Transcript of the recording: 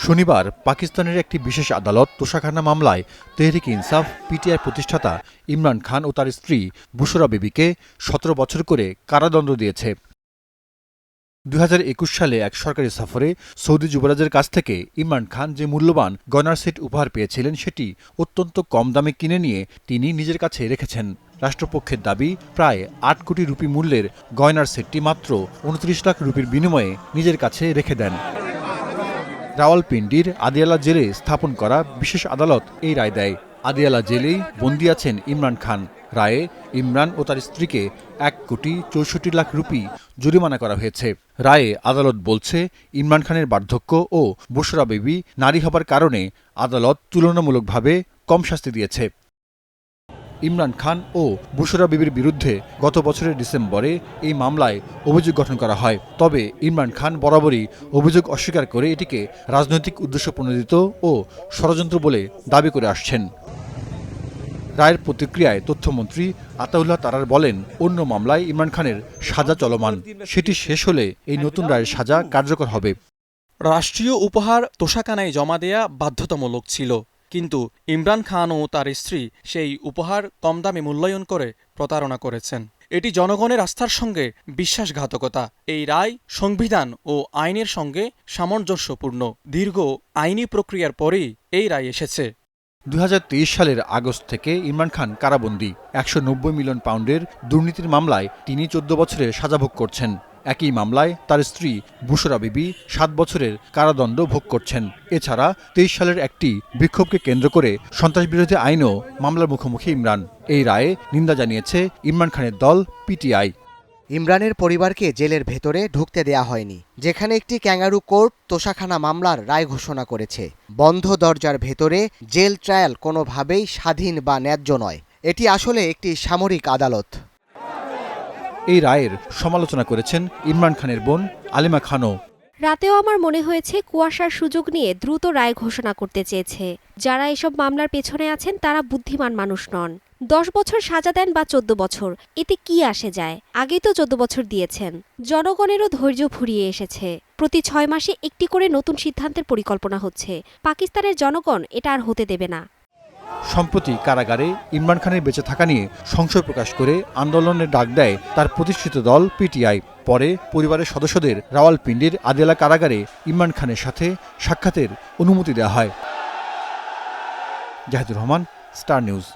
শনিবার পাকিস্তানের একটি বিশেষ আদালত তোষাখানা মামলায় তেহরিক ইনসাফ পিটিআই প্রতিষ্ঠাতা ইমরান খান ও তার স্ত্রী বুশরা বিবিকে ১৭ বছর করে কারাদণ্ড দিয়েছে। ২০২১ সালে এক সরকারি সফরে সৌদি যুবরাজের কাছ থেকে ইমরান খান যে মূল্যবান গয়নার সেট উপহার পেয়েছিলেন সেটি অত্যন্ত কম দামে কিনে নিয়ে তিনি নিজের কাছে রেখেছেন। রাষ্ট্রপক্ষের দাবি, প্রায় ৮ কোটি রুপি মূল্যের গয়নার সেটটি মাত্র ২৯ লাখ রুপির বিনিময়ে নিজের কাছে রেখে দেন। রাওয়ালপিন্ডির আদিয়ালা জেলে স্থাপন করা বিশেষ আদালত এই রায় দেয়। আদিয়ালা জেলেই বন্দী আছেন ইমরান খান। রায়ে ইমরান ও তার স্ত্রীকে ১,৬৪,০০,০০০ রুপি জরিমানা করা হয়েছে। রায়ে আদালত বলছে, ইমরান খানের বার্ধক্য ও বুশরা বিবি নারী হবার কারণে আদালত তুলনামূলকভাবে কম শাস্তি দিয়েছে। ইমরান খান ও বুশরা বিবির বিরুদ্ধে গত বছরের ডিসেম্বরে এই মামলায় অভিযোগ গঠন করা হয়। তবে ইমরান খান বরাবরই অভিযোগ অস্বীকার করে এটিকে রাজনৈতিক উদ্দেশ্য প্রণোদিত ও ষড়যন্ত্র বলে দাবি করে আসছেন। রায়ের প্রতিক্রিয়ায় তথ্যমন্ত্রী আতাউল্লাহ তারার বলেন, অন্য মামলায় ইমরান খানের সাজা চলমান, সেটি শেষ হলে এই নতুন রায়ের সাজা কার্যকর হবে। রাষ্ট্রীয় উপহার তোষাখানায় জমা দেয়া বাধ্যতামূলক ছিল, কিন্তু ইমরান খান ও তার স্ত্রী সেই উপহার কম দামে মূল্যায়ন করে প্রতারণা করেছেন। এটি জনগণের আস্থার সঙ্গে বিশ্বাসঘাতকতা। এই রায় সংবিধান ও আইনের সঙ্গে সামঞ্জস্যপূর্ণ। দীর্ঘ আইনি প্রক্রিয়ার পরেই এই রায় এসেছে। ২০২৩ সালের আগস্ট থেকে ইমরান খান কারাবন্দী। ১৯০ মিলিয়ন পাউন্ডের দুর্নীতির মামলায় তিনি ১৪ বছরের সাজা ভোগ করছেন। একই মামলায় তার স্ত্রী বুশরা বিবি ৭ বছরের কারাদণ্ড ভোগ করছেন। এছাড়া ২৩ সালের একটি বিক্ষোভকে কেন্দ্র করে সন্ত্রাসবিরোধী আইনও মামলার মুখোমুখি ইমরান। এই রায়ে নিন্দা জানিয়েছে ইমরান খানের দল পিটিআই। ইমরানের পরিবারকে জেলের ভেতরে ঢুকতে দেয়া হয়নি, যেখানে একটি ক্যাঙ্গারু কোর্ট তোষাখানা মামলার রায় ঘোষণা করেছে। বন্ধ দরজার ভেতরে জেল ট্রায়াল কোনোভাবেই স্বাধীন বা ন্যায্য নয়। এটি আসলে একটি সামরিক আদালত। এই রায়ের সমালোচনা করেছেন ইমরান খানের বোন আলিমা খানও। রাতেও আমার মনে হয়েছে কুয়াশার সুযোগ নিয়ে দ্রুত রায় ঘোষণা করতে চেয়েছে। যারা এসব মামলার পেছনে আছেন তারা বুদ্ধিমান মানুষ নন। ১০ বছর সাজা দেন বা ১৪ বছর, এতে কি আসে যায়? আগেই তো ১৪ বছর দিয়েছেন। জনগণেরও ধৈর্য ফুরিয়ে এসেছে। প্রতি ৬ মাসে একটি করে নতুন সিদ্ধান্তের পরিকল্পনা হচ্ছে। পাকিস্তানের জনগণ এটা আর হতে দেবে না। সম্প্রতি কারাগারে ইমরান খানের বেঁচে থাকা নিয়ে সংশয় প্রকাশ করে আন্দোলনের ডাক দেয় তার প্রতিষ্ঠিত দল পিটিআই। পরে পরিবারের সদস্যদের রাওয়ালপিন্ডির আদিয়ালা কারাগারে ইমরান খানের সাথে সাক্ষাতের অনুমতি দেওয়া হয়। Zahidur Rahman, star news.